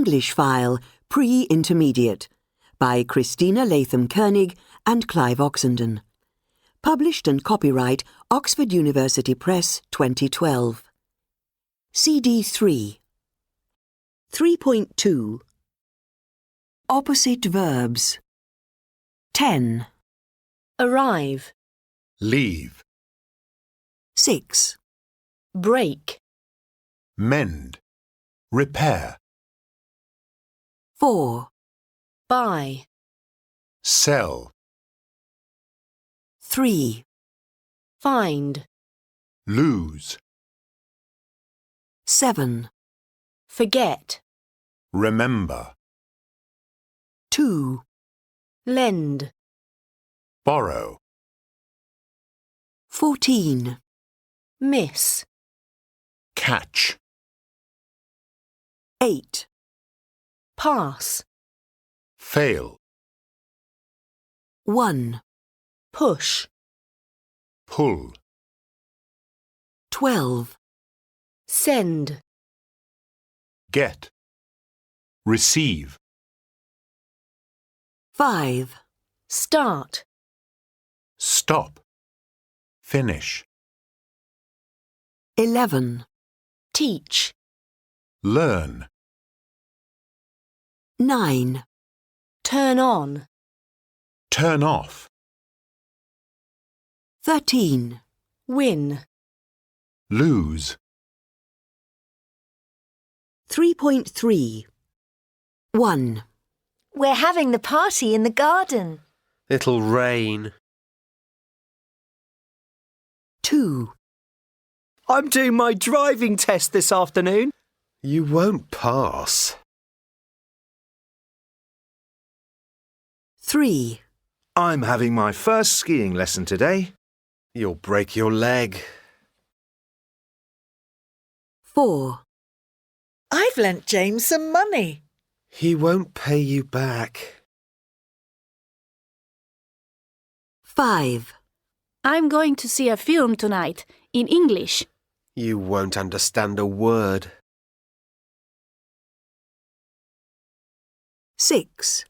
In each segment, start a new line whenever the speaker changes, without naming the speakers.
English File, Pre-Intermediate, by Christina Latham-Koenig and Clive Oxenden. Published and copyright Oxford University Press 2012. CD3. 3.2. Opposite verbs. 10.
Arrive,
Leave.
6.
break,
Mend. Repair.
4.
buy,
Sell.
3.
find,
Lose.
7.
forget,
Remember.
2.
lend,
Borrow.
14.
miss,
Catch.
8.
pass,
Fail.
1.
push,
Pull.
12.
send,
Get. Receive.
5.
start,
Stop. Finish.
11.
teach,
Learn.
9.
turn on,
Turn off.
13.
win.
Lose.
3.3. 1.
We're having the party in the garden.
It'll rain.
2.
I'm doing my driving test this afternoon.
You won't pass.
3.
I'm having my first skiing lesson today.
You'll break your leg.
4.
I've lent James some money.
He won't pay you back.
5.
I'm going to see a film tonight, in English.
You won't understand a word.
6.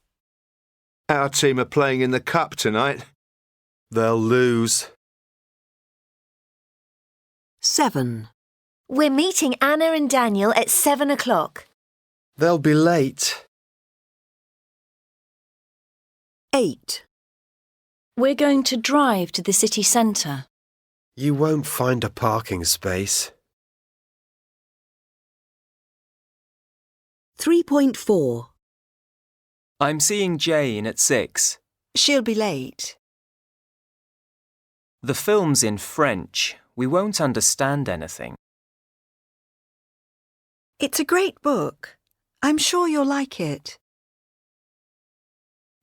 Our team are playing in the cup tonight.
They'll lose.
7.
We're meeting Anna and Daniel at 7 o'clock.
They'll be late.
8.
We're going to drive to the city centre.
You won't find a parking space.
3.4.
I'm seeing Jane at 6.
She'll be late.
The film's in French. We won't understand anything.
It's a great book. I'm sure you'll like it.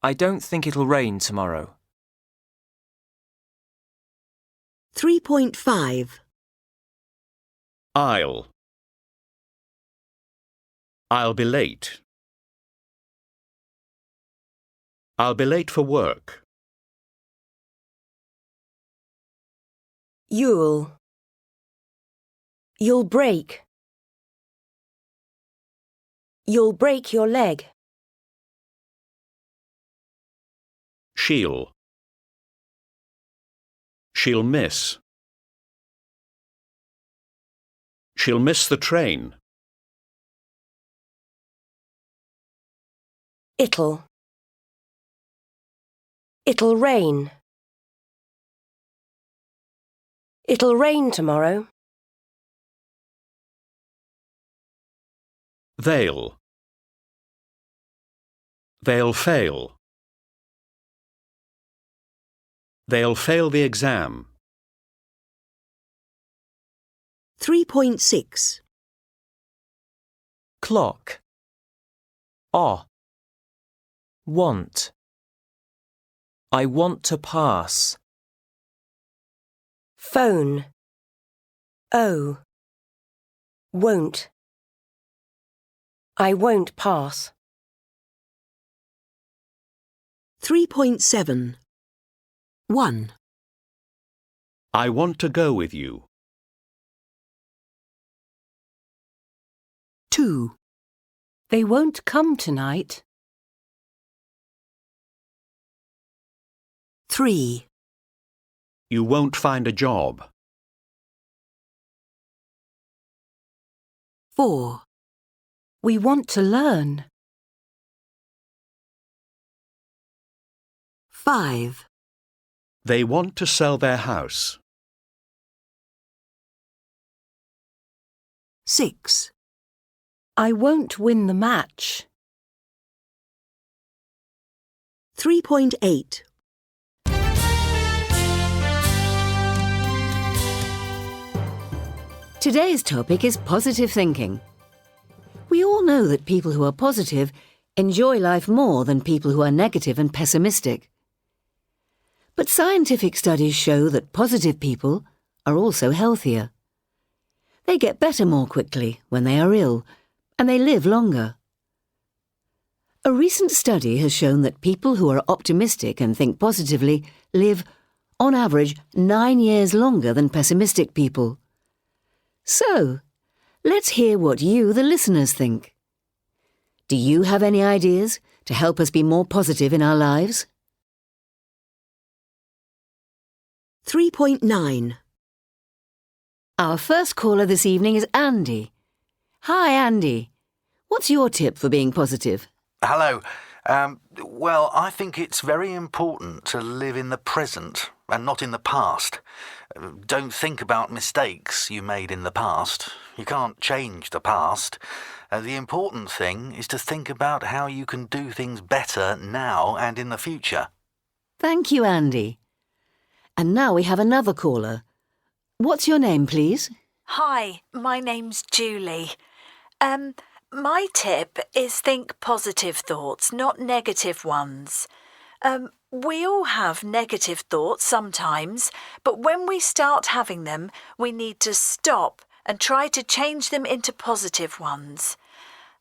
I don't think it'll rain tomorrow.
3.5.
I'll be late. I'll be late for work.
You'll break. You'll break your leg.
She'll miss. She'll miss the train.
It'll rain. It'll rain tomorrow.
They'll fail. They'll fail the exam.
3.6.
Clock. Want. I want to pass.
Phone. Won't. I won't pass.
3.7. 1.
I want to go with you.
2.
They won't come tonight.
3.
You won't find a job.
4.
We want to learn.
5.
They want to sell their house.
6.
I won't win the match.
3.8.
Today's topic is positive thinking. We all know that people who are positive enjoy life more than people who are negative and pessimistic. But scientific studies show that positive people are also healthier. They get better more quickly when they are ill, and they live longer. A recent study has shown that people who are optimistic and think positively live, on average, 9 years longer than pessimistic people. So, let's hear what you, the listeners, think. Do you have any ideas to help us be more positive in our lives?
3.9.
Our first caller this evening is Andy. Hi, Andy. What's your tip for being positive?
Hello. Well, I think it's very important to live in the present and not in the past. Don't think about mistakes you made in the past. You can't change the past. The important thing is to think about how you can do things better now and in the future.
Thank you, Andy. And now we have another caller. What's your name, please?
Hi, my name's Julie. My tip is think positive thoughts, not negative ones. We all have negative thoughts sometimes, but when we start having them, we need to stop and try to change them into positive ones.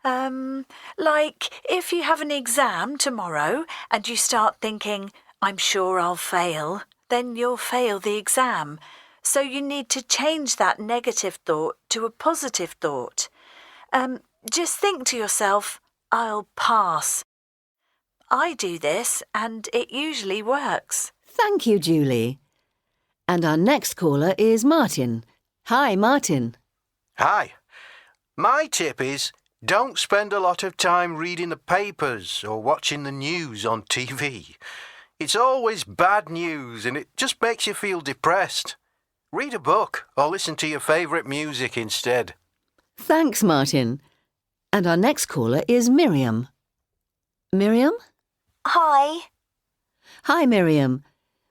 Like if you have an exam tomorrow and you start thinking, I'm sure I'll fail, then you'll fail the exam. So you need to change that negative thought to a positive thought. Just think to yourself, I'll pass. I do this and it usually works.
Thank you, Julie. And our next caller is Martin. Hi, Martin.
Hi. My tip is don't spend a lot of time reading the papers or watching the news on TV. It's always bad news and it just makes you feel depressed. Read a book or listen to your favourite music instead.
Thanks, Martin. And our next caller is Miriam. Miriam?
Hi.
Hi, Miriam.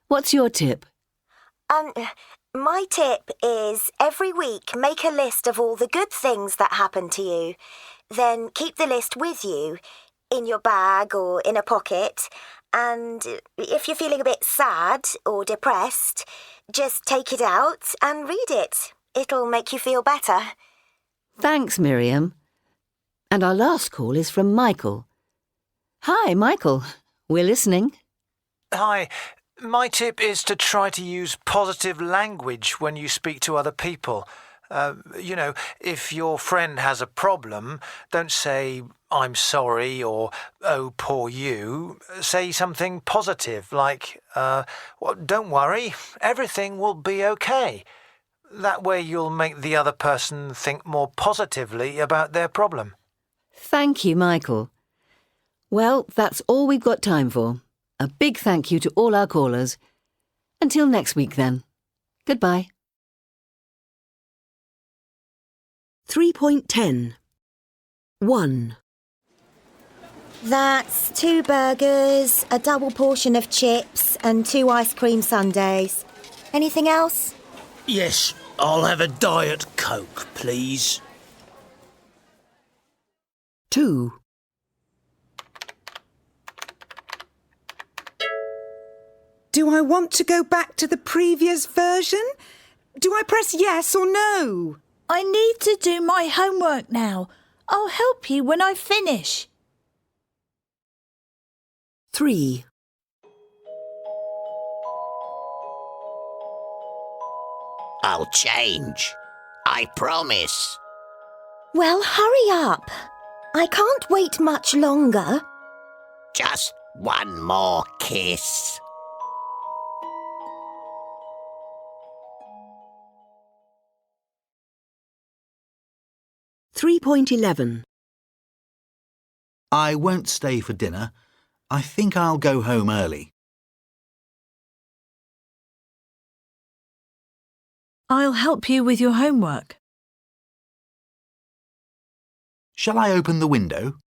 What's your tip?
My tip is every week make a list of all the good things that happen to you. Then keep the list with you, in your bag or in a pocket. And if you're feeling a bit sad or depressed, just take it out and read it. It'll make you feel better.
Thanks, Miriam. And our last call is from Michael. Hi, Michael. We're listening.
Hi. My tip is to try to use positive language when you speak to other people. If your friend has a problem, don't say, I'm sorry, or, oh, poor you. Say something positive, like, don't worry, everything will be okay. That way you'll make the other person think more positively about their problem.
Thank you, Michael. Well, that's all we've got time for. A big thank you to all our callers. Until next week, then. Goodbye.
3.10. 1.
That's 2 burgers, a double portion of chips and 2 ice cream sundaes. Anything else?
Yes, I'll have a Diet Coke, please.
2.
Do I want to go back to the previous version? Do I press yes or no?
I need to do my homework now. I'll help you when I finish.
3.
I'll change. I promise.
Well, hurry up. I can't wait much longer.
Just one more kiss.
.11.
I won't stay for dinner. I think I'll go home early.
I'll help you with your homework.
Shall I open the window?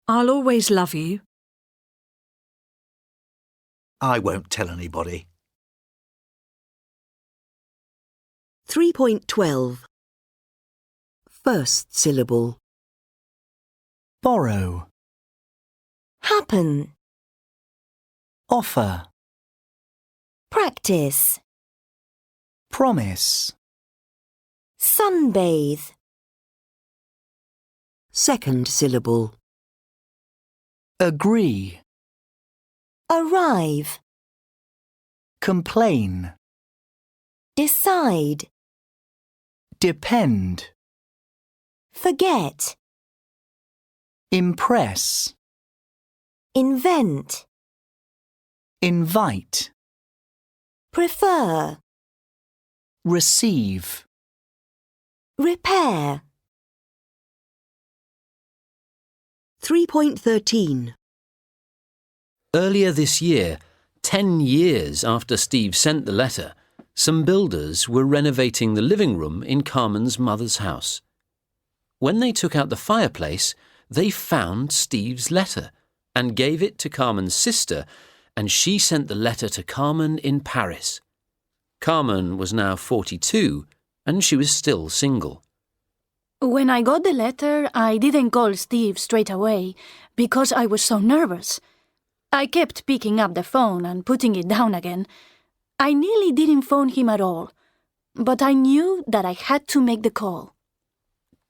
I'll always love you.
I won't tell anybody.
3.12. First syllable.
Borrow.
Happen.
Offer.
Practice.
Promise.
Sunbathe.
Second syllable.
Agree.
Arrive.
Complain.
Decide.
Depend.
Forget.
Impress.
Invent.
Invite.
Prefer.
Receive.
Repair.
3.13.
Earlier this year, 10 years after Steve sent the letter, some builders were renovating the living room in Carmen's mother's house. When they took out the fireplace, they found Steve's letter and gave it to Carmen's sister, and she sent the letter to Carmen in Paris. Carmen was now 42, and she was still single.
When I got the letter, I didn't call Steve straight away because I was so nervous. I kept picking up the phone and putting it down again. I nearly didn't phone him at all, but I knew that I had to make the call.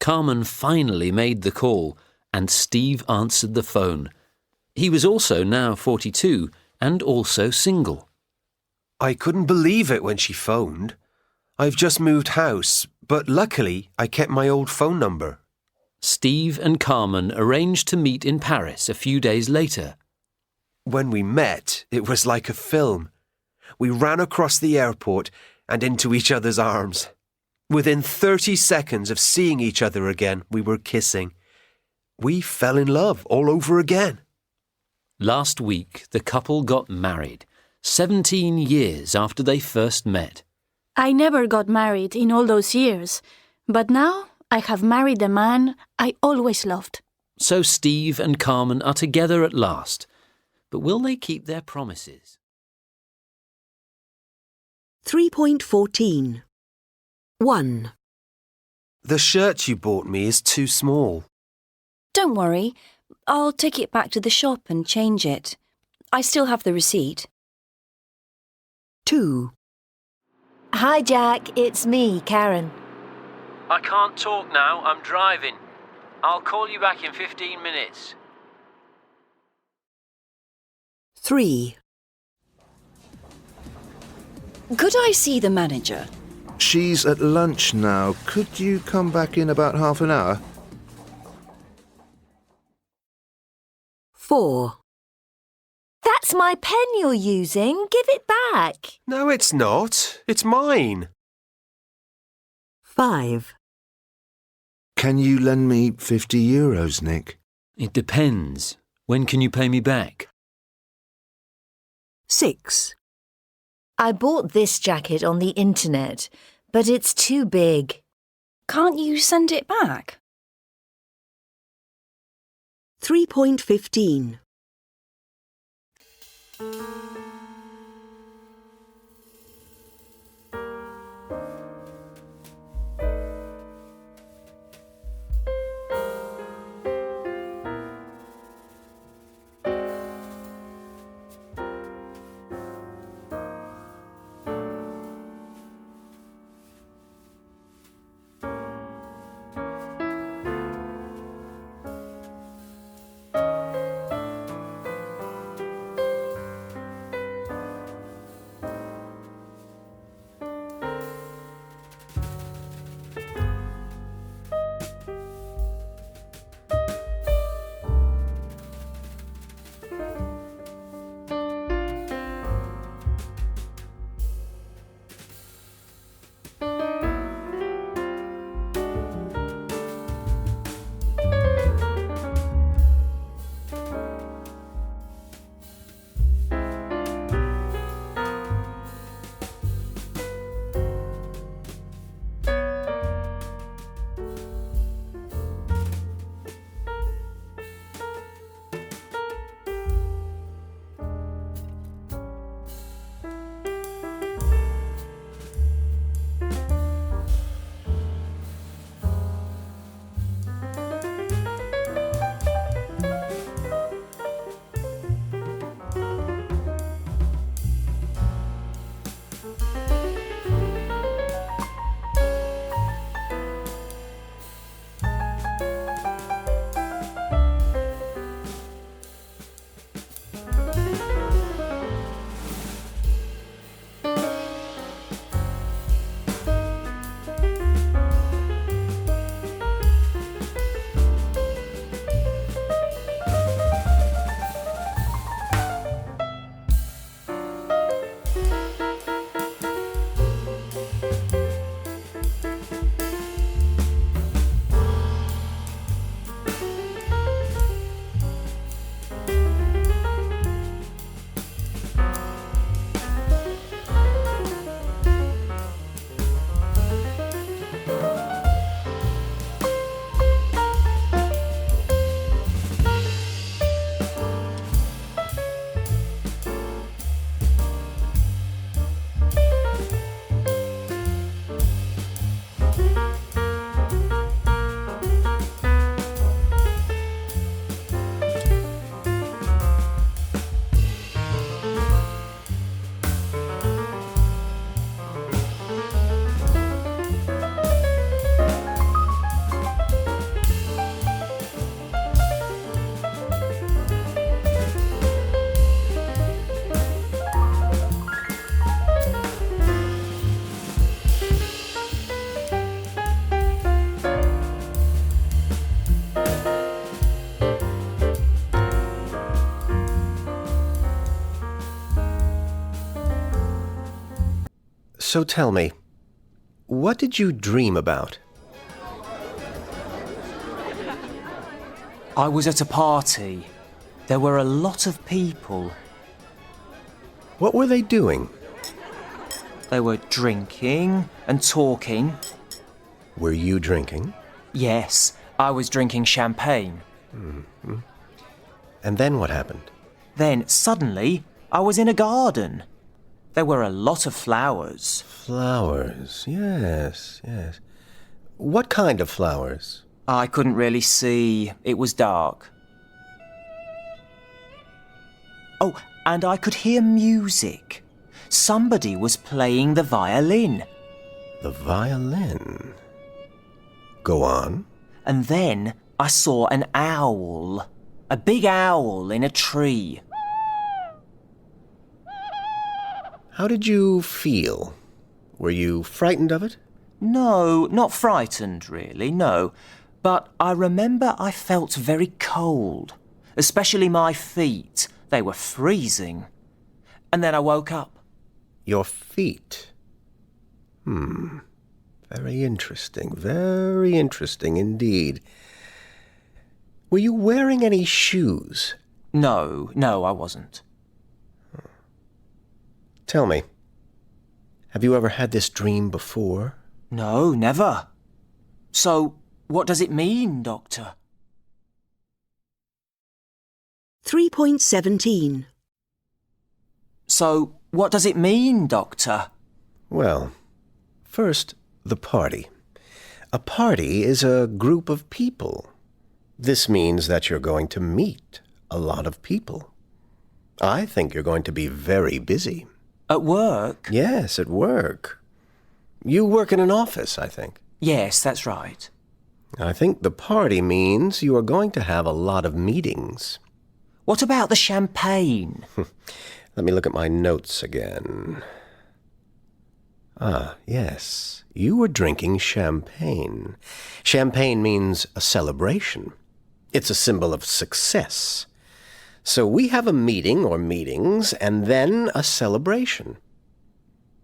Carmen finally made the call, and Steve answered the phone. He was also now 42 and also single.
I couldn't believe it when she phoned. I've just moved house, but luckily I kept my old phone number.
Steve and Carmen arranged to meet in Paris a few days later.
When we met, it was like a film. We ran across the airport and into each other's arms. Within 30 seconds of seeing each other again, we were kissing. We fell in love all over again.
Last week, the couple got married, 17 years after they first met.
I never got married in all those years, but now I have married the man I always loved.
So Steve and Carmen are together at last. But will they keep their promises?
3.14. 1.
The shirt you bought me is too small.
Don't worry. I'll take it back to the shop and change it. I still have the receipt.
2.
Hi, Jack. It's me, Karen.
I can't talk now. I'm driving. I'll call you back in 15 minutes.
3.
Could I see the manager?
She's at lunch now. Could you come back in about half an hour?
4.
That's my pen you're using. Give it back.
No, it's not. It's mine.
5.
Can you lend me €50, Nick?
It depends. When can you pay me back?
6.
I bought this jacket on the internet, but it's too big.
Can't you send it back?
3.15.
So tell me, what did you dream about?
I was at a party. There were a lot of people.
What were they doing?
They were drinking and talking.
Were you drinking?
Yes, I was drinking champagne.
Mm-hmm. And then what happened?
Then, suddenly, I was in a garden. There were a lot of flowers.
Flowers, yes, yes. What kind of flowers?
I couldn't really see. It was dark. Oh, and I could hear music. Somebody was playing the violin.
The violin? Go on.
And then I saw an owl. A big owl in a tree.
How did you feel? Were you frightened of it?
No, not frightened, really, no. But I remember I felt very cold, especially my feet. They were freezing. And then I woke up.
Your feet? Very interesting indeed. Were you wearing any shoes?
No, I wasn't.
Tell me, have you ever had this dream before?
No, never. So, what does it mean, Doctor?
3.17.
So, what does it mean, Doctor?
Well, first, the party. A party is a group of people. This means that you're going to meet a lot of people. I think you're going to be very busy.
At work?
Yes, at work. You work in an office, I think.
Yes, that's right.
I think the party means you are going to have a lot of meetings.
What about the champagne?
Let me look at my notes again. Ah, yes. You were drinking champagne. Champagne means a celebration. It's a symbol of success. So we have a meeting or meetings and then a celebration.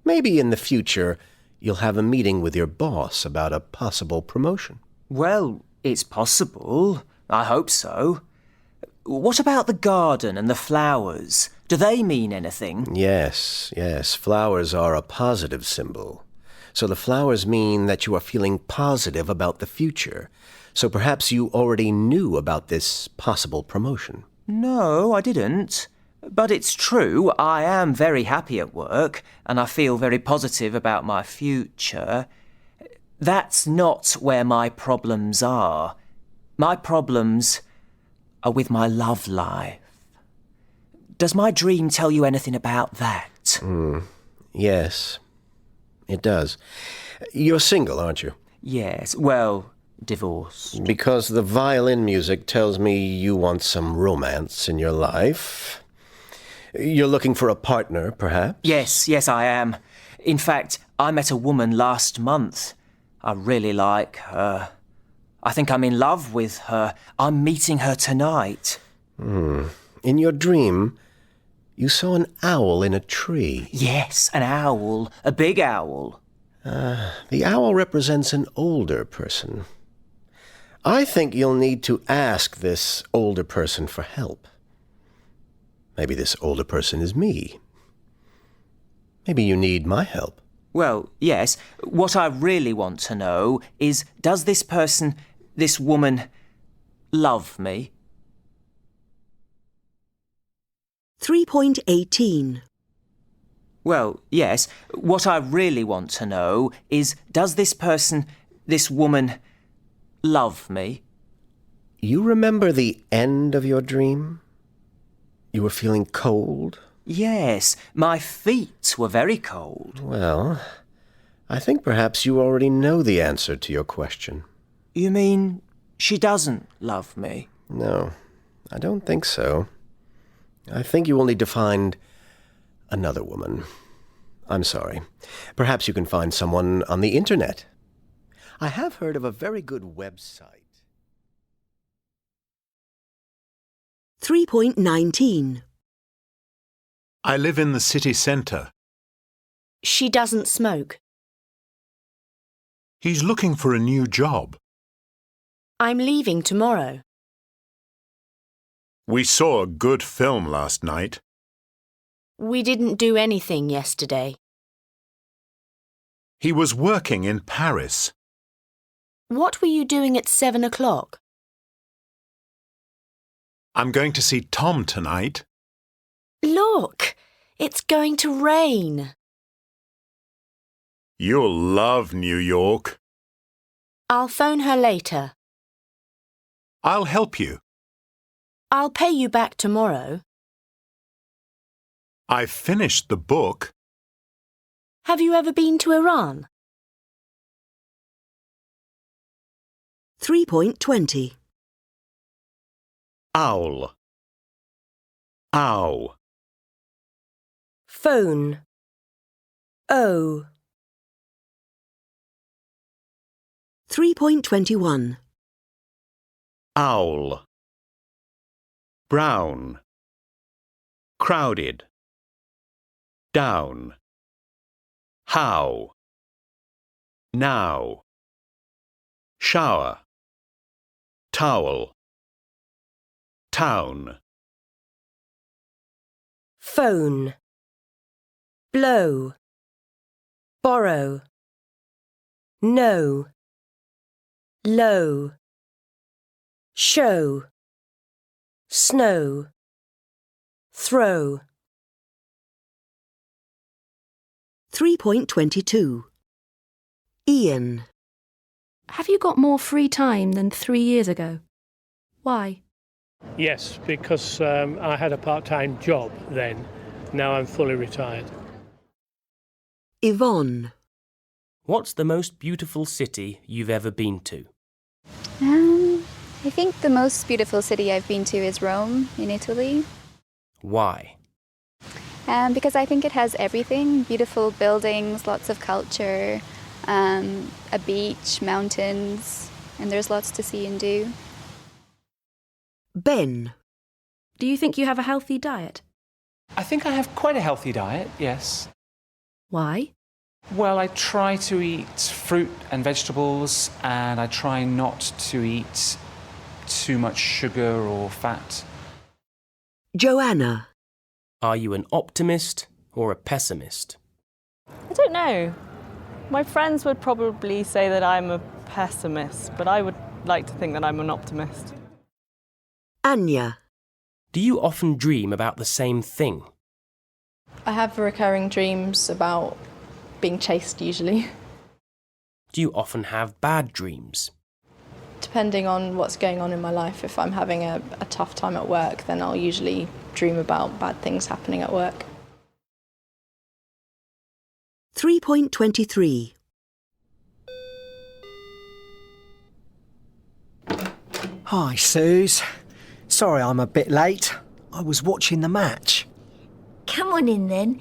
Maybe in the future you'll have a meeting with your boss about a possible promotion.
Well, it's possible. I hope so. What about the garden and the flowers? Do they mean anything?
Yes. Flowers are a positive symbol. So the flowers mean that you are feeling positive about the future. So perhaps you already knew about this possible promotion.
No, I didn't. But it's true, I am very happy at work, and I feel very positive about my future. That's not where my problems are. My problems are with my love life. Does my dream tell you anything about that?
Yes, it does. You're single, aren't you?
Yes, well, divorced.
Because the violin music tells me you want some romance in your life. You're looking for a partner, perhaps?
Yes, I am. In fact, I met a woman last month. I really like her. I think I'm in love with her. I'm meeting her tonight.
In your dream, you saw an owl in a tree.
Yes, an owl. A big owl.
The owl represents an older person. I think you'll need to ask this older person for help. Maybe this older person is me. Maybe you need my help.
Well, yes. What I really want to know is, does this person, this woman, love me?
3.18.
Well, yes. What I really want to know is, does this person, this woman, love me?
You remember the end of your dream? You were feeling cold?
Yes, my feet were very cold.
Well, I think perhaps you already know the answer to your question.
You mean she doesn't love me?
No, I don't think so. I think you will need to find another woman. I'm sorry. Perhaps you can find someone on the internet. I have heard of a very good website.
3.19.
I live in the city centre.
She doesn't smoke.
He's looking for a new job.
I'm leaving tomorrow.
We saw a good film last night.
We didn't do anything yesterday.
He was working in Paris.
What were you doing at 7 o'clock?
I'm going to see Tom tonight.
Look, it's going to rain.
You'll love New York.
I'll phone her later.
I'll help you.
I'll pay you back tomorrow.
I've finished the book.
Have you ever been to Iran?
3.20.
Owl. Ow.
Phone. O.
3.21.
Owl. Brown. Crowded. Down. How. Now. Shower. Towel. Town.
Phone. Blow. Borrow. No. Low. Show. Snow. Throw.
3.22. Ian.
Have you got more free time than 3 years ago? Why?
Yes, because I had a part-time job then. Now I'm fully retired.
Yvonne.
What's the most beautiful city you've ever been to?
I think the most beautiful city I've been to is Rome in Italy.
Why?
Because I think it has everything. Beautiful buildings, lots of culture, a beach, mountains, and there's lots to see and do.
Ben.
Do you think you have a healthy diet?
I think I have quite a healthy diet, yes.
Why?
Well, I try to eat fruit and vegetables, and I try not to eat too much sugar or fat.
Joanna.
Are you an optimist or a pessimist?
I don't know. My friends would probably say that I'm a pessimist, but I would like to think that I'm an optimist.
Anya.
Do you often dream about the same thing?
I have recurring dreams about being chased usually.
Do you often have bad dreams?
Depending on what's going on in my life, if I'm having a tough time at work, then I'll usually dream about bad things happening at work.
3.23.
Hi, Suze. Sorry I'm a bit late. I was watching the match.
Come on in then.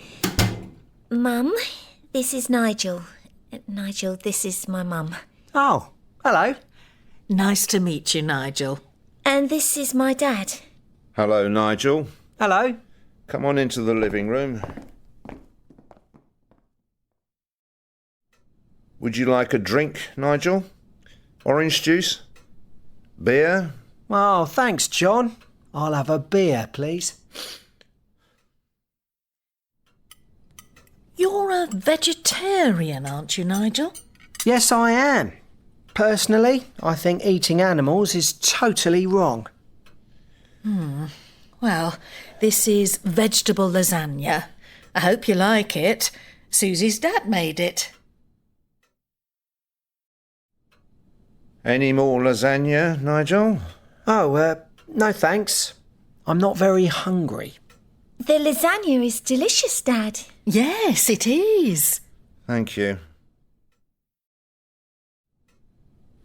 Mum, this is Nigel. Nigel, this is my mum.
Oh, hello.
Nice to meet you, Nigel.
And this is my dad.
Hello, Nigel.
Hello.
Come on into the living room. Would you like a drink, Nigel? Orange juice? Beer?
Oh, thanks, John. I'll have a beer, please.
You're a vegetarian, aren't you, Nigel?
Yes, I am. Personally, I think eating animals is totally wrong.
Well, this is vegetable lasagna. I hope you like it. Susie's dad made it.
Any more lasagna, Nigel?
Oh, no thanks. I'm not very hungry.
The lasagna is delicious, Dad.
Yes, it is.
Thank you.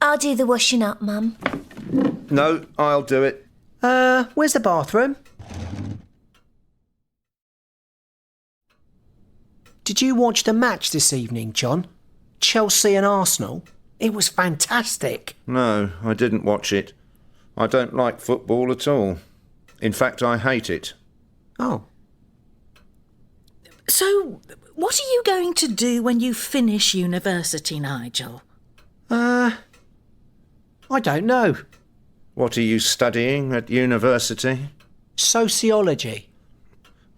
I'll do the washing up, Mum.
No, I'll do it.
Where's the bathroom? Did you watch the match this evening, John? Chelsea and Arsenal? It was fantastic.
No, I didn't watch it. I don't like football at all. In fact, I hate it.
So, What are you going to do when you finish university, Nigel?
I don't know.
What are you studying at university?
Sociology.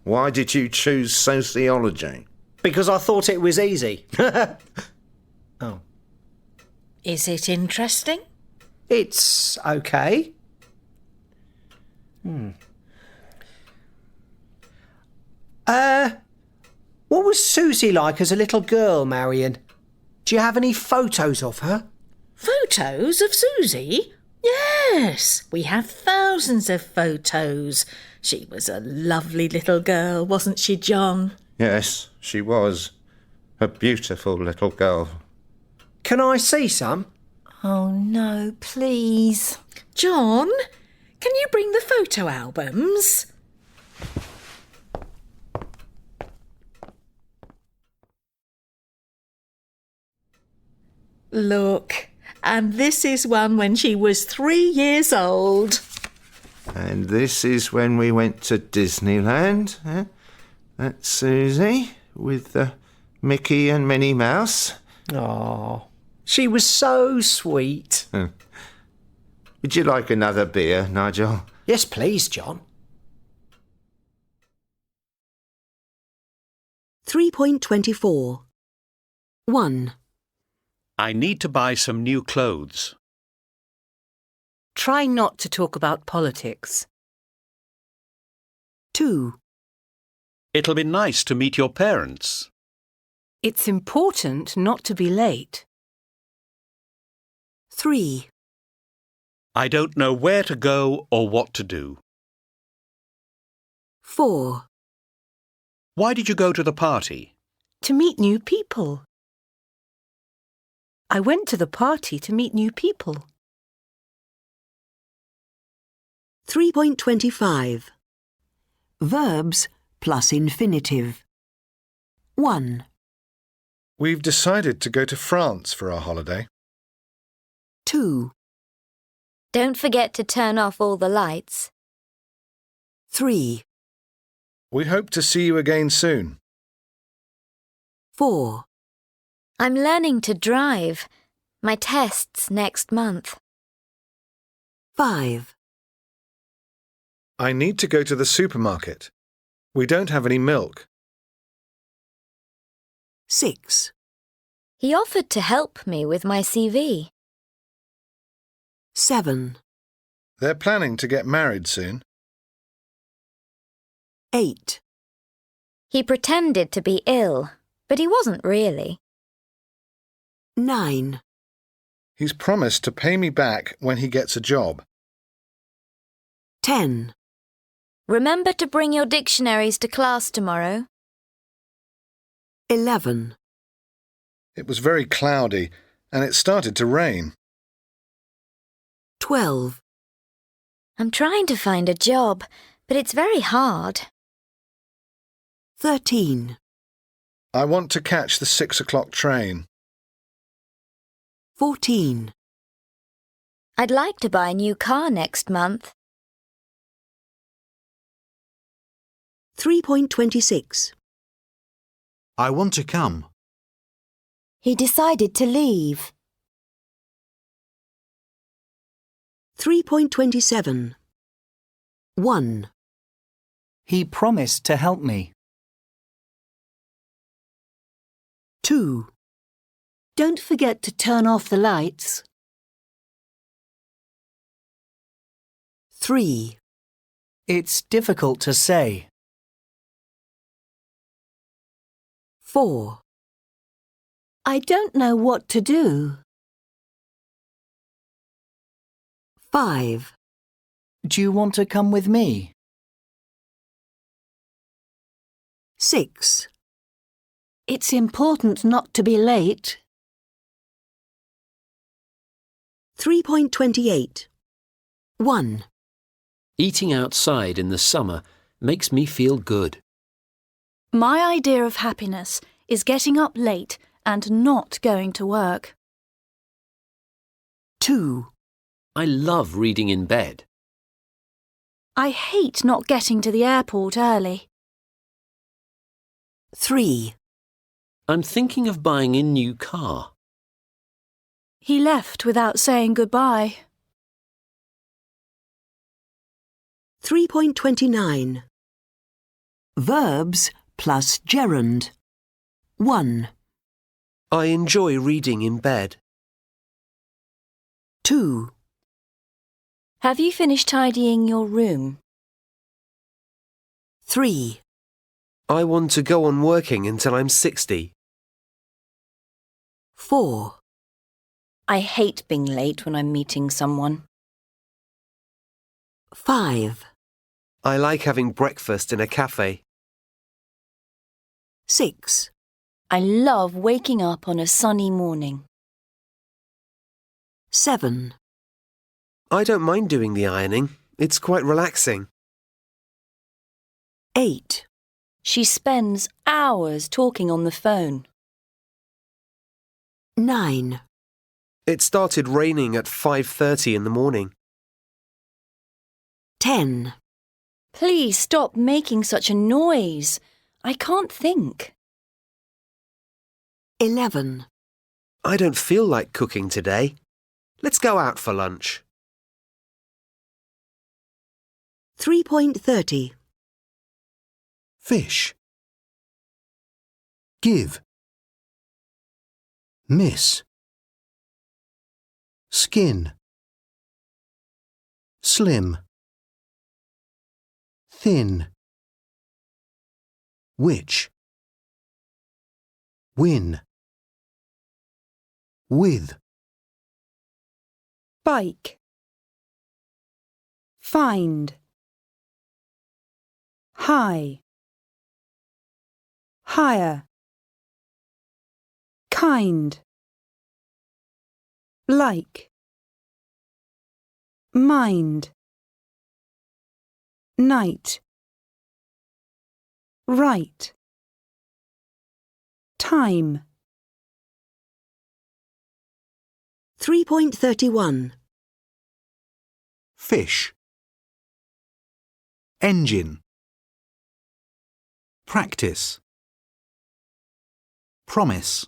Why did you choose sociology?
Because I thought it was easy. Oh.
Is it interesting?
It's okay. What was Susie like as a little girl, Marion? Do you have any photos of her?
Photos of Susie? Yes, we have thousands of photos. She was a lovely little girl, wasn't she, John?
Yes, she was. A beautiful little girl.
Can I see some?
Oh, no, please. John, can you bring the photo albums? Look, and this is one when she was 3 years old.
And this is when we went to Disneyland. That's Susie with Mickey and Minnie Mouse.
Oh, she was so sweet.
Would you like another beer, Nigel?
Yes, please, John.
3.24. 1.
I need to buy some new clothes.
Try not to talk about politics.
2.
It'll be nice to meet your parents.
It's important not to be late.
3.
I don't know where to go or what to do.
4.
Why did you go to the party?
To meet new people. I went to the party to meet new people.
3.25. Verbs plus infinitive. 1.
We've decided to go to France for our holiday.
2.
Don't forget to turn off all the lights.
3.
We hope to see you again soon.
4.
I'm learning to drive. My test's next month.
5.
I need to go to the supermarket. We don't have any milk.
6.
He offered to help me with my CV.
7.
They're planning to get married soon.
8.
He pretended to be ill, but he wasn't really.
9.
He's promised to pay me back when he gets a job.
10.
Remember to bring your dictionaries to class tomorrow.
11.
It was very cloudy and it started to rain.
12.
I'm trying to find a job, but it's very hard.
13.
I want to catch the 6 o'clock train.
14.
I'd like to buy a new car next month.
3.26.
I want to come.
He decided to leave.
3.27. 1.
He promised to help me.
2.
Don't forget to turn off the lights.
3.
It's difficult to say.
4.
I don't know what to do.
5.
Do you want to come with me?
6.
It's important not to be late.
3.28. 1.
Eating outside in the summer makes me feel good.
My idea of happiness is getting up late and not going to work.
2.
I love reading in bed.
I hate not getting to the airport early.
3.
I'm thinking of buying a new car.
He left without saying goodbye.
3.29. Verbs plus gerund. 1,
I enjoy reading in bed.
2,
Have you finished tidying your room?
3,
I want to go on working until I'm 60.
4,
I hate being late when I'm meeting someone.
5,
I like having breakfast in a cafe.
6,
I love waking up on a sunny morning.
7,
I don't mind doing the ironing. It's quite relaxing.
8,
She spends hours talking on the phone.
9,
It started raining at 5:30 in the morning.
10,
Please stop making such a noise. I can't think.
11.
I don't feel like cooking today. Let's go out for lunch.
3.30.
Fish. Give. Miss. Skin. Slim. Thin. Which. Win. With.
Bike. Find. High. Higher. Kind. Like. Mind. Night. Right. Time.
3.31.
Fish. Engine. Practice. Promise.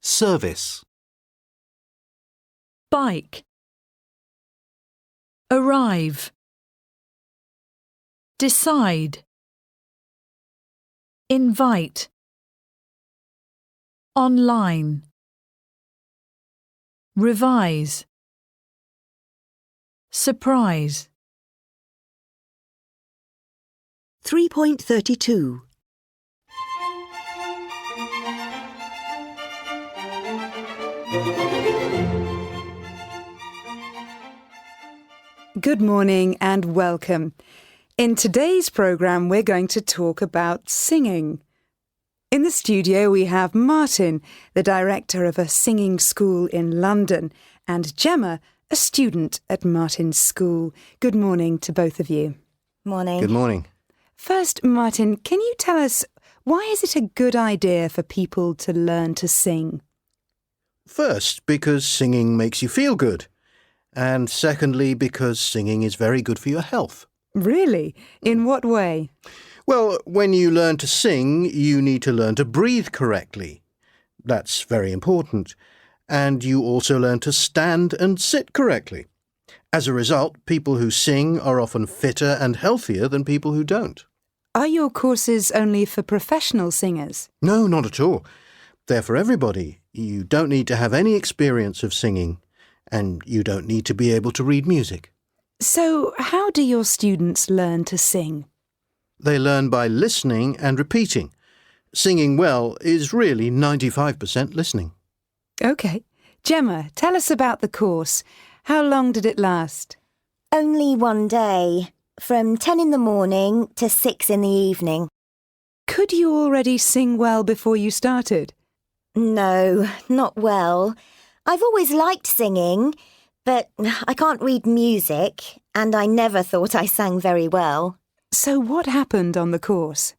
Service.
Bike. Arrive. Decide. Invite. Online. Revise. Surprise.
3.32.
Good morning and welcome. In today's programme, we're going to talk about singing. In the studio, we have Martin, the director of a singing school in London, and Gemma, a student at Martin's school. Good morning to both of you.
Morning.
Good morning.
First, Martin, can you tell us, why is it a good idea for people to learn to sing?
First, because singing makes you feel good. And secondly, because singing is very good for your health.
Really? In what way?
Well, when you learn to sing, you need to learn to breathe correctly. That's very important. And you also learn to stand and sit correctly. As a result, people who sing are often fitter and healthier than people who don't.
Are your courses only for professional singers?
No, not at all. They're for everybody. You don't need to have any experience of singing, and you don't need to be able to read music.
So, how do your students learn to sing?
They learn by listening and repeating. Singing well is really 95% listening.
OK. Gemma, tell us about the course. How long did it last?
Only one day, from 10 in the morning to 6 in the evening.
Could you already sing well before you started?
No, not well. I've always liked singing, but I can't read music, and I never thought I sang very well.
So what happened on the course?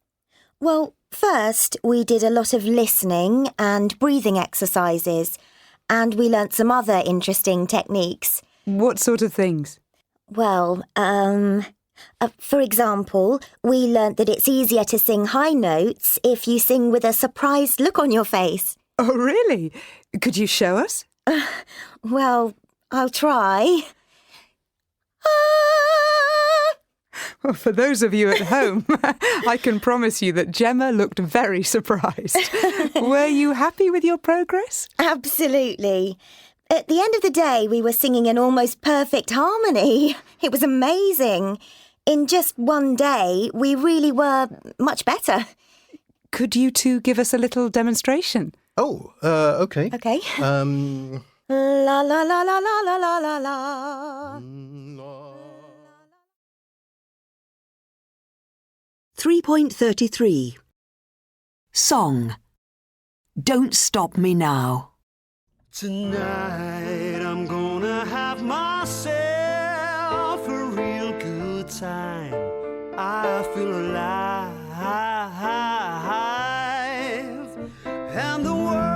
Well, first we did a lot of listening and breathing exercises, and we learnt some other interesting techniques.
What sort of things?
Well, For example, we learnt that it's easier to sing high notes if you sing with a surprised look on your face.
Oh, really? Could you show us?
Well, I'll try.
Well, for those of you at home, I can promise you that Gemma looked very surprised. Were you happy with your progress?
Absolutely. At the end of the day, we were singing in almost perfect harmony. It was amazing. In just one day, we really were much better.
Could you two give us a little demonstration?
Oh, okay.
Okay. La la la la la la la la la.
3.33 Song Don't Stop Me Now.
Tonight I'm gonna have myself a real good time. I feel alive, and the world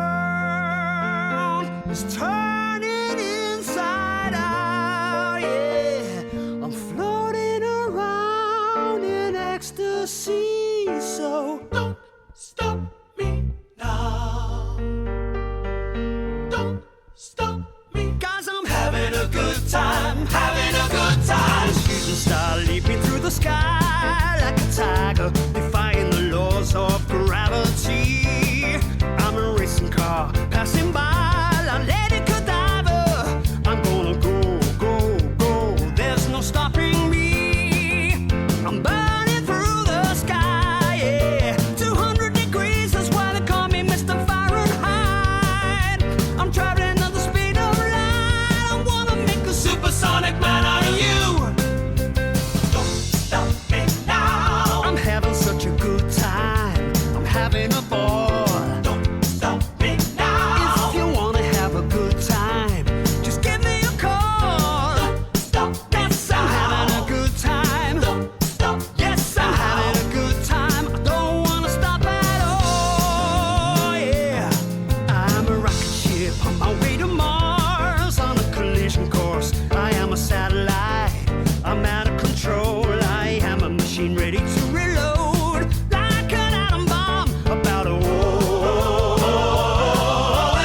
is turning inside out. Yeah, I'm floating around in ecstasy. So don't stop me now. Don't stop me, 'cause I'm having a good time, having a good time. The shooting star leaping through the sky like a tiger, defying the laws of gravity. I'm a racing car passing by, like Lady Godiva. I'm gonna go, go, go. There's no stopping me. I'm burning through the sky, yeah. 200 degrees is why they call me Mr. Fahrenheit. I'm traveling at the speed of light. I wanna make a supersonic man out of you. Don't stop me now. I'm having such a good time. I'm having a ball. Don't stop me now. If you wanna have a good time, just give me a call. Don't stop me. Yes, I'm having a good time. Don't stop. Yes, I'm having a good time. I don't wanna stop at all. Yeah, I'm a rocket ship on my way to Mars on a collision course. I am a satellite. I'm out of control. I am a machine ready to reload, like an atom bomb about to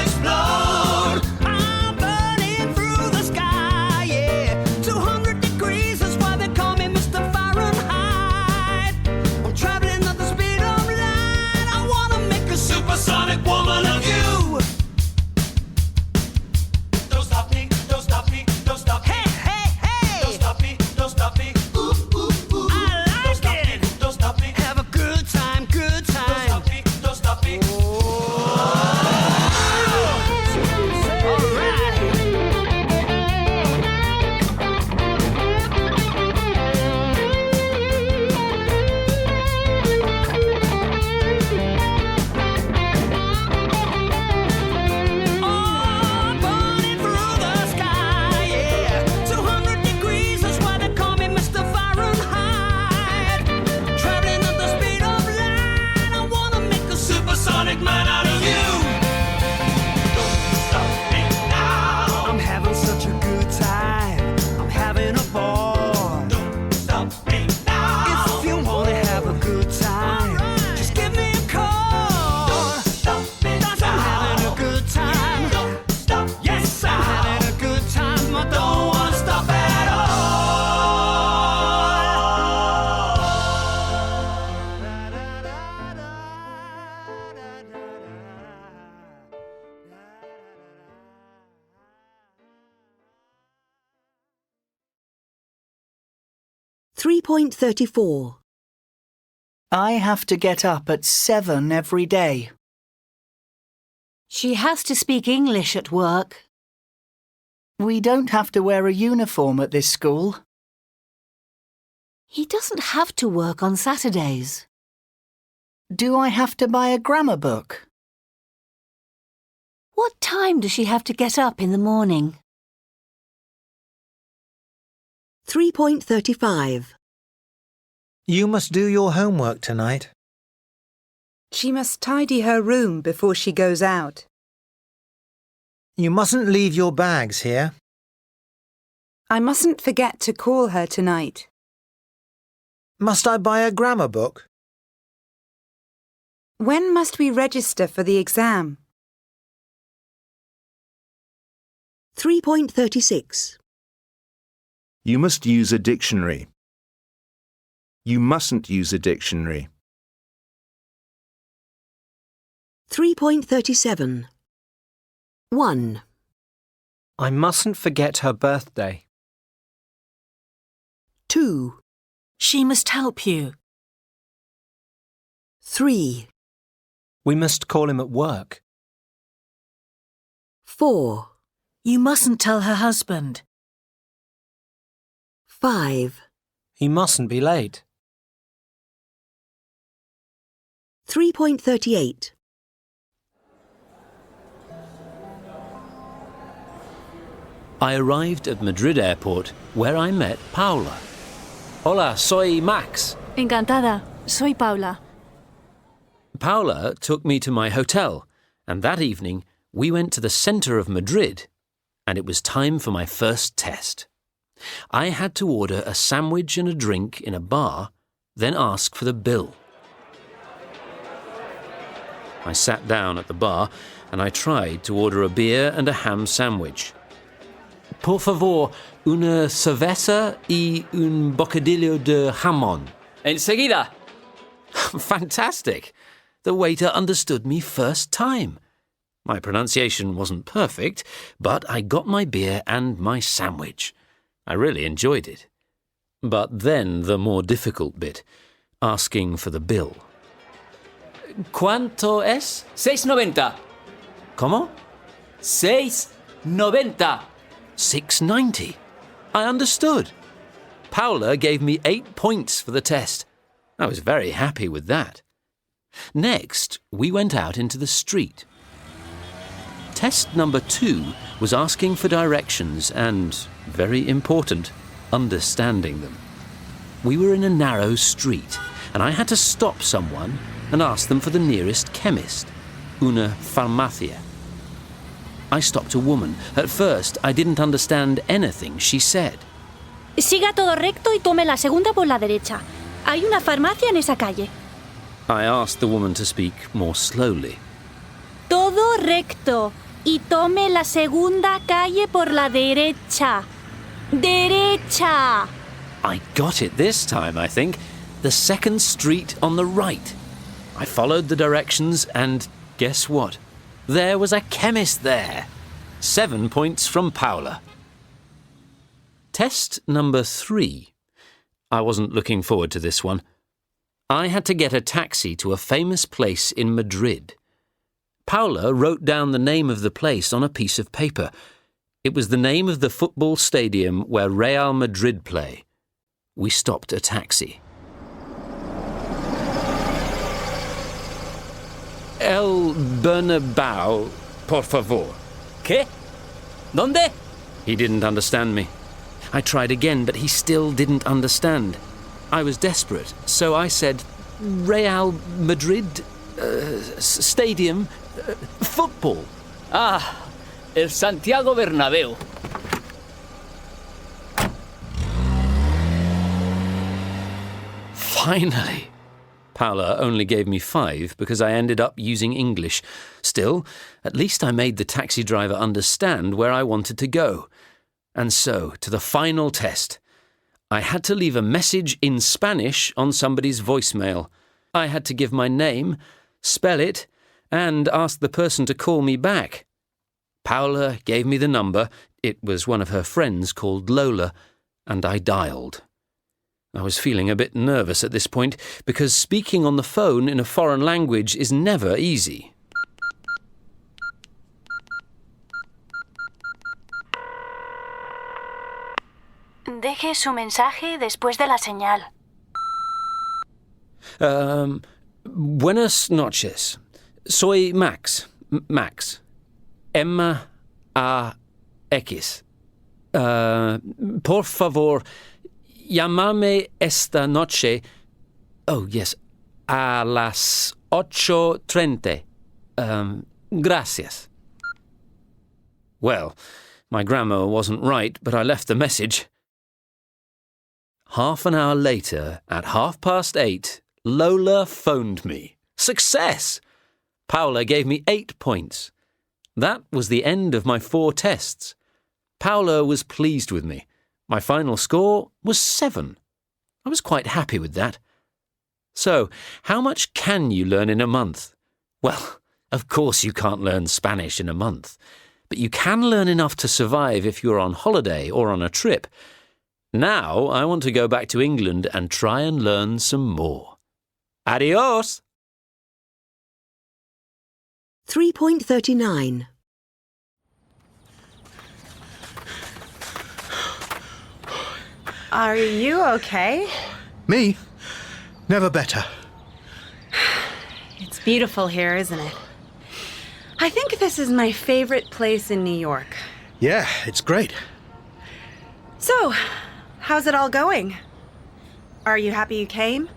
explode. I'm burning through the sky, yeah. 200 degrees is why they call me Mr. Fahrenheit. I'm traveling at the speed of light. I wanna make a supersonic woman of you. Don't stop me, don't stop me, don't stop me. Hey, hey, hey! Don't stop me, don't stop me. Ooh, ooh, ooh. I like don't stop it. Me, don't stop me. Have a good time, good time. Don't stop me, don't stop me. All right. 200 degrees is why they call me Mr. Fahrenheit. Traveling at the speed of light. I wanna make a supersonic man out of you. Don't stop me now. I'm having such a good time. I'm having a ball. Don't stop me now. If you wanna have a good time, just give me a call. Don't stop me now. I'm having a good time. Don't stop. Yes, I'm having a good time. I don't wanna stop at all.
3.34
I have to get up at 7 every day.
She has to speak English at work.
We don't have to wear a uniform at this school.
He doesn't have to work on Saturdays.
Do I have to buy a grammar book?
What time does she have to get up in the morning?
3.35
You must do your homework tonight.
She must tidy her room before she goes out.
You mustn't leave your bags here.
I mustn't forget to call her tonight.
Must I buy a grammar book?
When must we register for the exam?
3.36.
You must use a dictionary. You mustn't use a dictionary.
3.37. 1.
I mustn't forget her birthday.
2.
She must help you.
3.
We must call him at work.
4.
You mustn't tell her husband.
5.
He mustn't be late.
3.38.
I arrived at Madrid airport where I met Paula. Hola, soy Max.
Encantada. Soy Paula.
Paula took me to my hotel, and that evening we went to the centre of Madrid, and it was time for my first test. I had to order a sandwich and a drink in a bar, then ask for the bill. I sat down at the bar and I tried to order a beer and a ham sandwich. Por favor, una cerveza y un bocadillo de jamón.
Enseguida.
Fantastic! The waiter understood me first time. My pronunciation wasn't perfect, but I got my beer and my sandwich. I really enjoyed it. But then the more difficult bit, asking for the bill. ¿Cuánto es?
6.90.
¿Cómo?
6.90.
6.90. I understood. Paula gave me 8 points for the test. I was very happy with that. Next, we went out into the street. Test number 2 was asking for directions and, very important, understanding them. We were in a narrow street, and I had to stop someone and ask them for the nearest chemist, una farmacia. I stopped a woman. At first, I didn't understand anything she said.
Siga todo recto y tome la segunda por la derecha. Hay una farmacia en esa calle.
I asked the woman to speak more slowly.
Todo recto y tome la segunda calle por la derecha. Derecha.
I got it this time, I think. The second street on the right. I followed the directions and guess what? There was a chemist there. 7 points from Paula. Test number 3. I wasn't looking forward to this one. I had to get a taxi to a famous place in Madrid. Paula wrote down the name of the place on a piece of paper. It was the name of the football stadium where Real Madrid play. We stopped a taxi. El Bernabéu, por favor.
¿Qué? ¿Dónde?
He didn't understand me. I tried again, but he still didn't understand. I was desperate, so I said, Real Madrid Stadium, football.
Ah, el Santiago Bernabéu.
Finally. Paula only gave me 5 because I ended up using English. Still, at least I made the taxi driver understand where I wanted to go. And so, to the final test. I had to leave a message in Spanish on somebody's voicemail. I had to give my name, spell it, and ask the person to call me back. Paula gave me the number. It was one of her friends called Lola, and I dialed. I was feeling a bit nervous at this point because speaking on the phone in a foreign language is never easy.
Deje su mensaje después de la señal.
Buenas noches. Soy Max. Max. M-A-X. Por favor, llamarme esta noche. Oh, yes. A las 8:30. Gracias. Well, my grammar wasn't right, but I left the message. Half an hour later, at 8:30, Lola phoned me. Success! Paula gave me 8 points. That was the end of my 4 tests. Paula was pleased with me. My final score was 7. I was quite happy with that. So, how much can you learn in a month? Well, of course you can't learn Spanish in a month, but you can learn enough to survive if you're on holiday or on a trip. Now I want to go back to England and try and learn some more. Adios!
3.39.
Are you okay?
Me? Never better.
It's beautiful here, isn't it? I think this is my favorite place in New York.
Yeah, it's great.
So, how's it all going? Are you happy you came?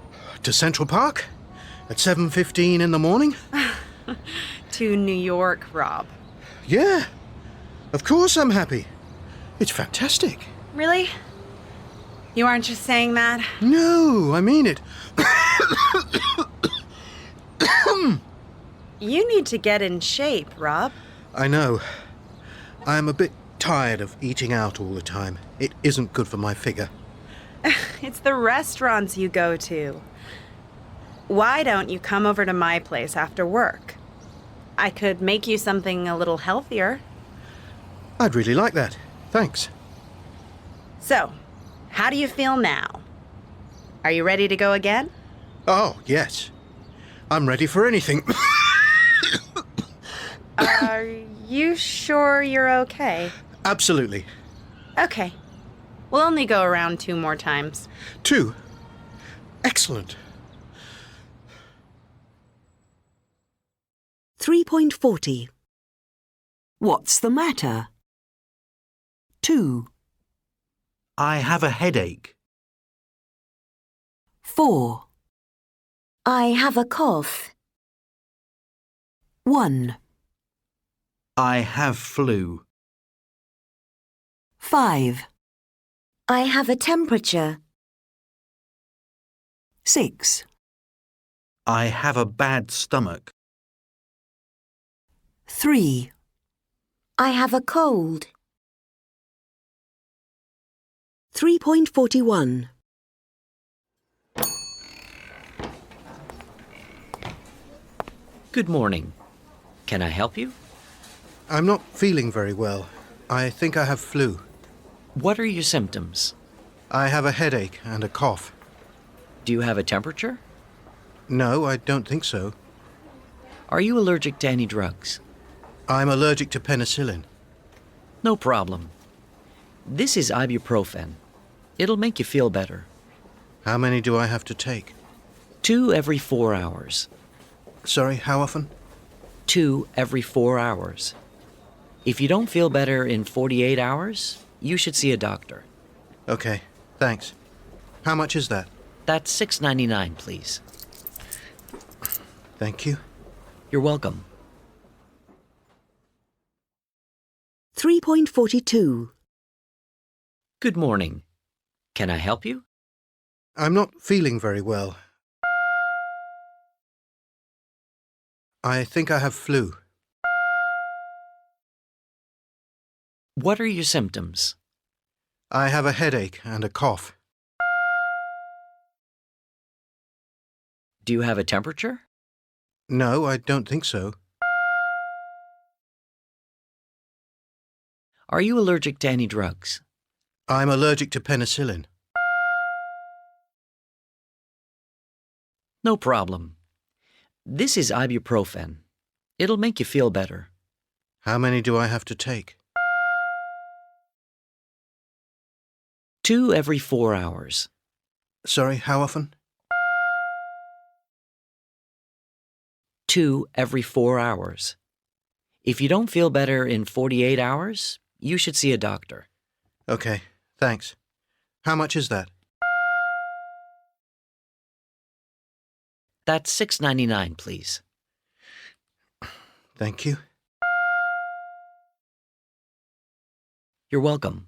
To Central Park? At 7:15 in the morning?
To New York, Rob.
Yeah, of course I'm happy. It's fantastic.
Really? You aren't just saying that?
No, I mean it.
You need to get in shape, Rob.
I know. I'm a bit tired of eating out all the time. It isn't good for my figure.
It's the restaurants you go to. Why don't you come over to my place after work? I could make you something a little healthier.
I'd really like that. Thanks.
So, how do you feel now? Are you ready to go again?
Oh, yes. I'm ready for anything.
Are you sure you're okay?
Absolutely.
Okay. We'll only go around 2 more times.
2? Excellent.
3.40. What's the matter? 2.
I have a headache.
4.
I have a cough.
1.
I have flu.
5.
I have a temperature.
6.
I have a bad stomach.
3.
I have a cold.
3.41.
Good morning. Can I help you?
I'm not feeling very well. I think I have flu.
What are your symptoms?
I have a headache and a cough.
Do you have a temperature?
No, I don't think so.
Are you allergic to any drugs?
I'm allergic to penicillin.
No problem. This is ibuprofen. It'll make you feel better.
How many do I have to take?
2 every 4 hours.
Sorry, how often?
2 every 4 hours. If you don't feel better in 48 hours, you should see a doctor.
Okay, thanks. How much is that?
That's $6.99, please.
Thank you.
You're welcome.
3.42.
Good morning. Can I help you?
I'm not feeling very well. I think I have flu.
What are your symptoms?
I have a headache and a cough.
Do you have a temperature?
No, I don't think so.
Are you allergic to any drugs?
I'm allergic to penicillin.
No problem. This is ibuprofen. It'll make you feel better.
How many do I have to take?
2 every 4 hours.
Sorry, how often?
2 every 4 hours. If you don't feel better in 48 hours, you should see a doctor.
Okay, thanks. How much is that?
That's $6.99, please.
Thank you.
You're welcome.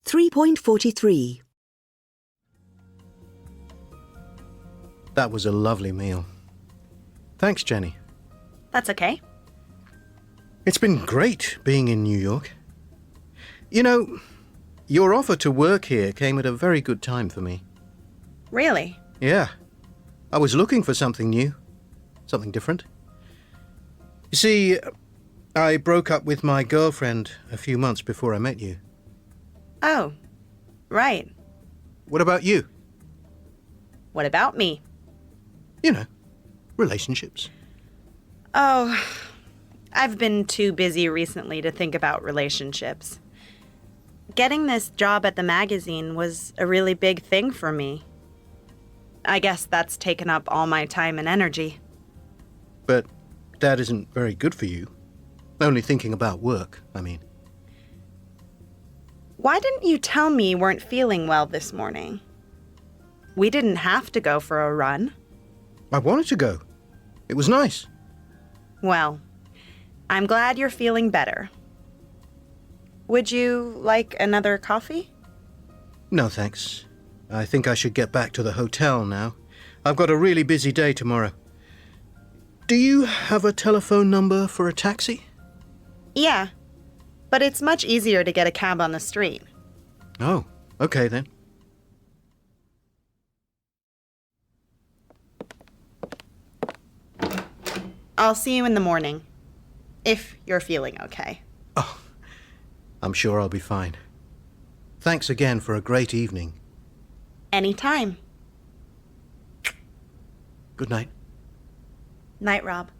3.43.
That was a lovely meal. Thanks, Jenny.
That's okay.
It's been great being in New York. You know, your offer to work here came at a very good time for me.
Really?
Yeah. I was looking for something new. Something different. You see, I broke up with my girlfriend a few months before I met you.
Oh, right.
What about you?
What about me?
You know, relationships.
Oh, I've been too busy recently to think about relationships. Getting this job at the magazine was a really big thing for me. I guess that's taken up all my time and energy.
But that isn't very good for you. Only thinking about work, I mean.
Why didn't you tell me you weren't feeling well this morning? We didn't have to go for a run.
I wanted to go. It was nice.
Well, I'm glad you're feeling better. Would you like another coffee?
No, thanks. I think I should get back to the hotel now. I've got a really busy day tomorrow. Do you have a telephone number for a taxi?
Yeah, but it's much easier to get a cab on the street.
Oh, okay then.
I'll see you in the morning, if you're feeling okay.
Oh, I'm sure I'll be fine. Thanks again for a great evening.
Anytime.
Good night.
Night, Rob.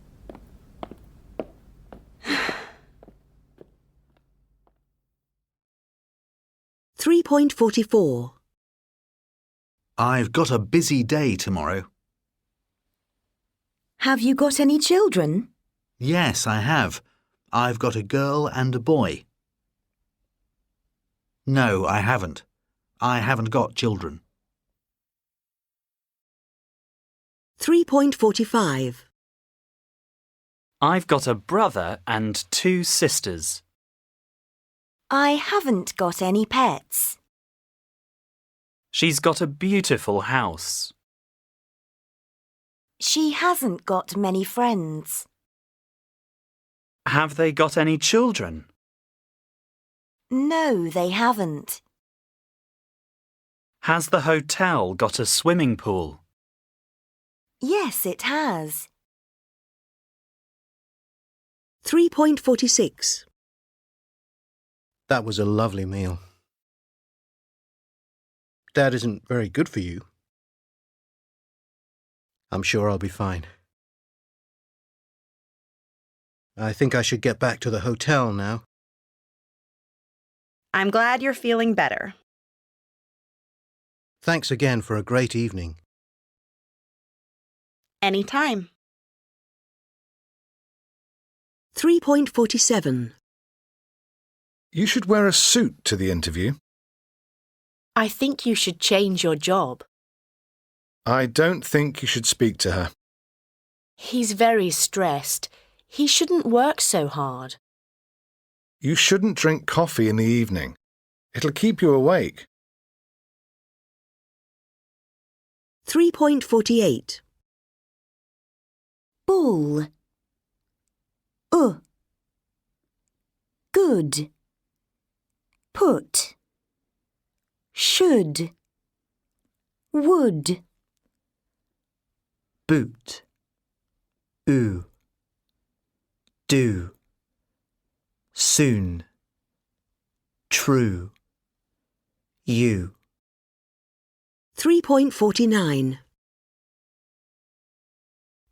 3.44.
I've got a busy day tomorrow.
Have you got any children?
Yes, I have. I've got a girl and a boy. No, I haven't. I haven't got children.
3.45.
I've got a brother and 2 sisters.
I haven't got any pets.
She's got a beautiful house.
She hasn't got many friends.
Have they got any children?
No, they haven't.
Has the hotel got a swimming pool?
Yes, it has.
3.46.
That was a lovely meal. That isn't very good for you. I'm sure I'll be fine. I think I should get back to the hotel now.
I'm glad you're feeling better.
Thanks again for a great evening.
Anytime.
3.47.
You should wear a suit to the interview.
I think you should change your job.
I don't think you should speak to her.
He's very stressed. He shouldn't work so hard.
You shouldn't drink coffee in the evening. It'll keep you awake.
3.48. Bull. Good. Put. Should. Would.
Boot. Do. Soon. True. You.
3.49.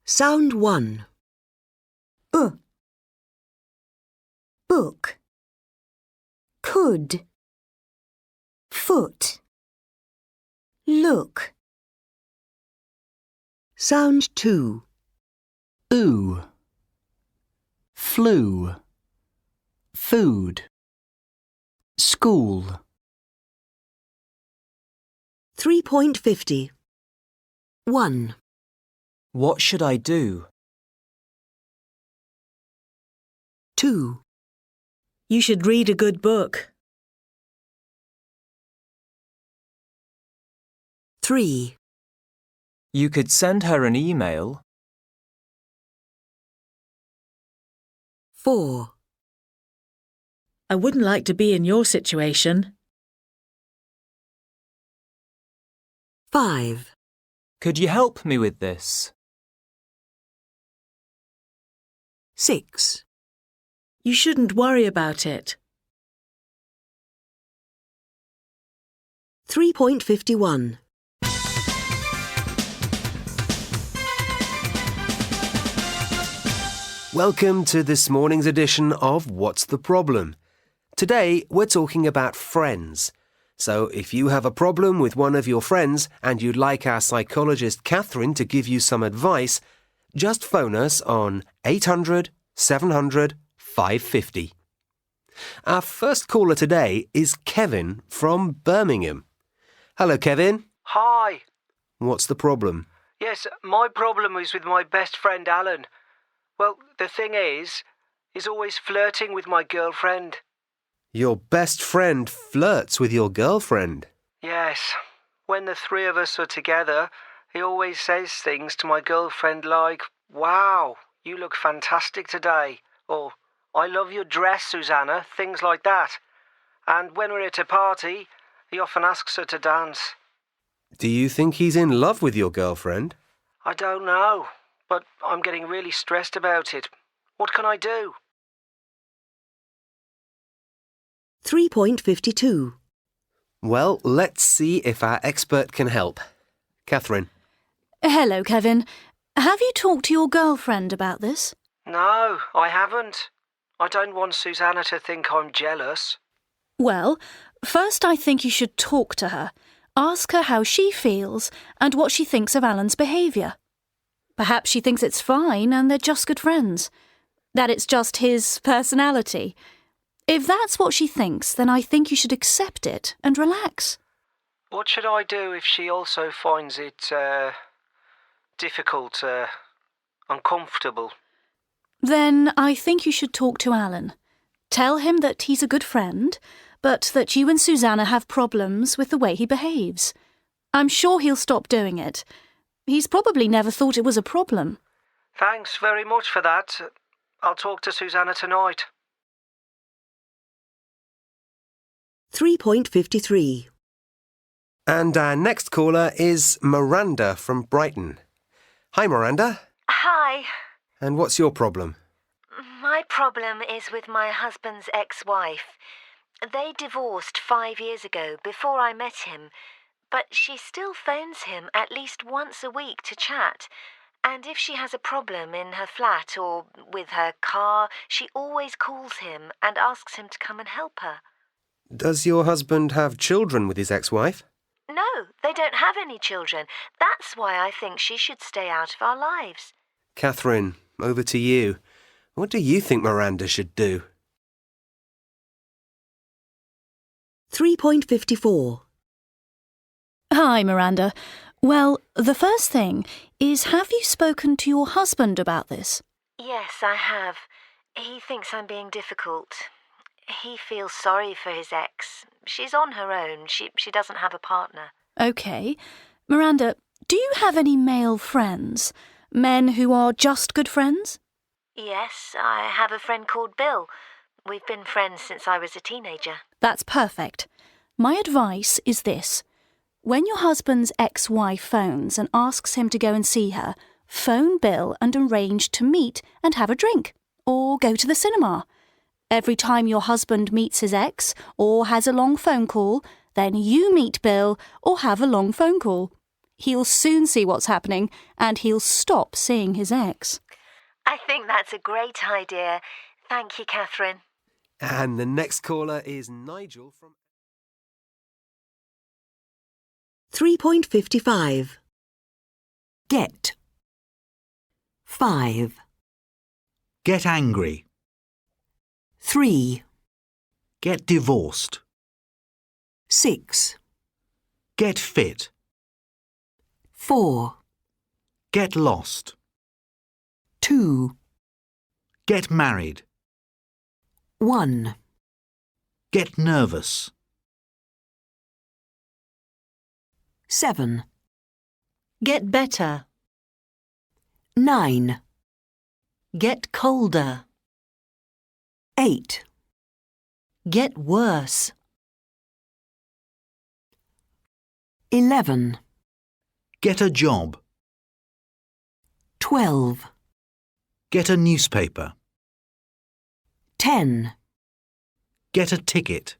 Sound 1. Book. Could. Foot. Look. Sound 2.
Ooh. Flew. Food. School.
3.50. 1.
What should I do?
2.
You should read a good book.
3.
You could send her an email.
4.
I wouldn't like to be in your situation.
5.
Could you help me with this?
6.
You shouldn't worry about it.
3.51.
Welcome to this morning's edition of What's the Problem? Today, we're talking about friends. So if you have a problem with one of your friends and you'd like our psychologist Catherine to give you some advice, just phone us on 800 700 550. Our first caller today is Kevin from Birmingham. Hello, Kevin.
Hi.
What's the problem?
Yes, my problem is with my best friend Alan. Well, the thing is, he's always flirting with my girlfriend.
Your best friend flirts with your girlfriend?
Yes. When the three of us are together, he always says things to my girlfriend like, "Wow, you look fantastic today," or "I love your dress, Susanna," things like that. And when we're at a party, he often asks her to dance.
Do you think he's in love with your girlfriend?
I don't know, but I'm getting really stressed about it. What can I do?
3.52.
Well, let's see if our expert can help. Catherine.
Hello, Kevin. Have you talked to your girlfriend about this?
No, I haven't. I don't want Susanna to think I'm jealous.
Well, first I think you should talk to her. Ask her how she feels and what she thinks of Alan's behaviour. Perhaps she thinks it's fine and they're just good friends. That it's just his personality. If that's what she thinks, then I think you should accept it and relax.
What should I do if she also finds it, difficult, uncomfortable?
Then I think you should talk to Alan. Tell him that he's a good friend, but that you and Susanna have problems with the way he behaves. I'm sure he'll stop doing it. He's probably never thought it was a problem.
Thanks very much for that. I'll talk to Susanna tonight.
3.53.
And our next caller is Miranda from Brighton. Hi, Miranda.
Hi.
And what's your problem?
My problem is with my husband's ex-wife. They divorced 5 years ago, before I met him, but she still phones him at least once a week to chat. And if she has a problem in her flat or with her car, she always calls him and asks him to come and help her.
Does your husband have children with his ex-wife?
No, they don't have any children. That's why I think she should stay out of our lives.
Catherine, over to you. What do you think Miranda should do?
3.54.
Hi, Miranda. Well, the first thing is, have you spoken to your husband about this?
Yes, I have. He thinks I'm being difficult. He feels sorry for his ex. She's on her own. She doesn't have a partner.
OK. Miranda, do you have any male friends? Men who are just good friends?
Yes, I have a friend called Bill. We've been friends since I was a teenager.
That's perfect. My advice is this. When your husband's ex-wife phones and asks him to go and see her, phone Bill and arrange to meet and have a drink, or go to the cinema. Every time your husband meets his ex or has a long phone call, then you meet Bill or have a long phone call. He'll soon see what's happening and he'll stop seeing his ex.
I think that's a great idea. Thank you, Catherine.
And the next caller is Nigel from...
3.55. Get. 5.
Get angry.
3.
Get divorced.
6.
Get fit.
4.
Get lost.
2.
Get married.
1.
Get nervous.
7.
Get better.
9,
Get colder.
8,
Get worse.
11,
Get a job.
12,
Get a newspaper.
10,
Get a ticket.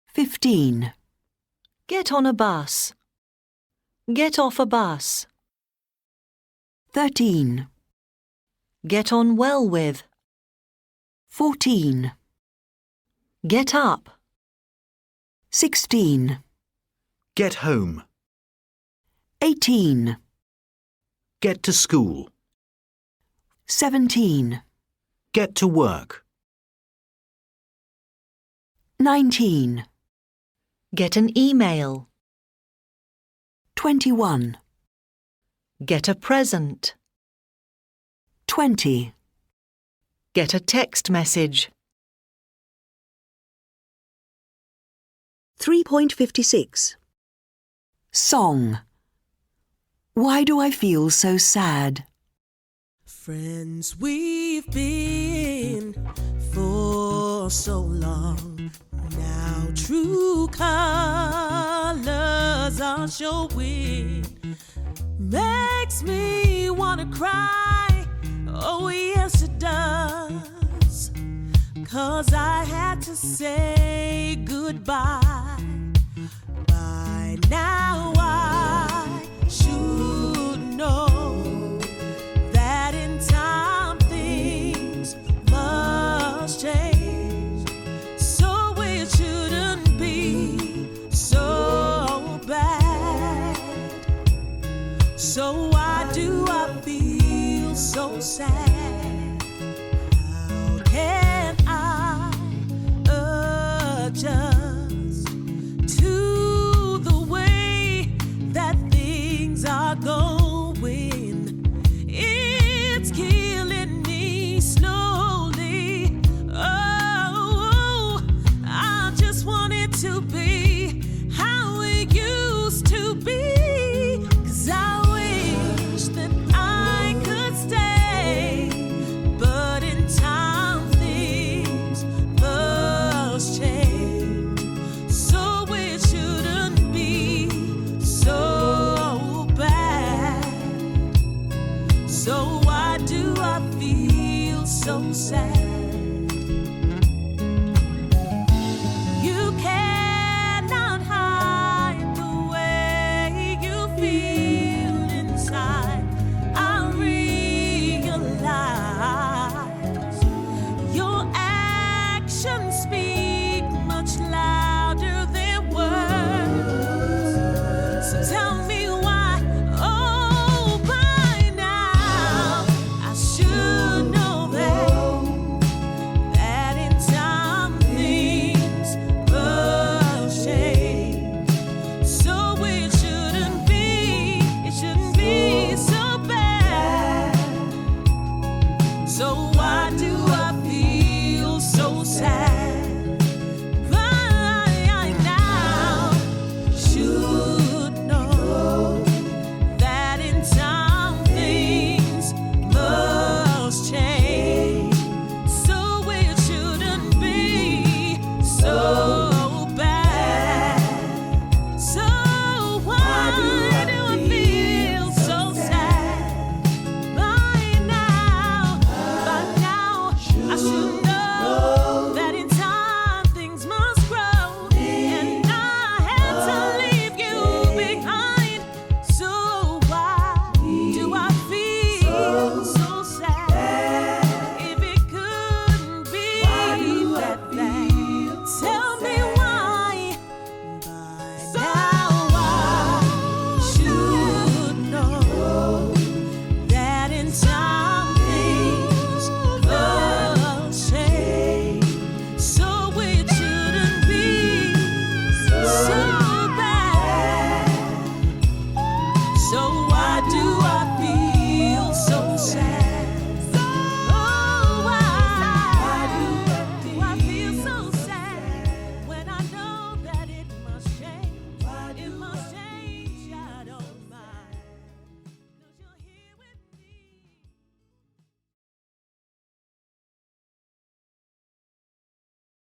15,
Get on a bus. Get off a bus.
13,
Get on well with.
14,
Get up.
16,
Get home.
18,
Get to school.
17,
Get to work.
19,
Get an email.
21,
Get a present.
20,
Get a text message.
3.56.
Song. Why do I feel so sad?
Friends we've been for so long. Now true colors are showing. Makes me wanna cry. Oh yes it does. 'Cause I had to say goodbye. By now I should know that in time things must change. So it shouldn't be so bad. So why do I feel so sad? How can I adjust to the way that things are going? It's killing me slowly. Oh, I just want it to be how it used to be. 'Cause I wish that I could stay, but in time things must change. So it shouldn't be so bad. So why do I feel so sad? You cannot hide the way you feel inside. I realize your actions speak much louder than words. So tell me why. Oh, by now I should know that in time things must change. So it shouldn't be so bad. So why do I feel so sad? By now should know that in time things must change. So it shouldn't be so bad. So why do I feel so sad? By now I should know that in time things must grow. And I had to leave you behind. So why do I feel so sad? If it couldn't be that bad, tell me why. By now I should know that in time things must change. So it shouldn't be so bad. So why do I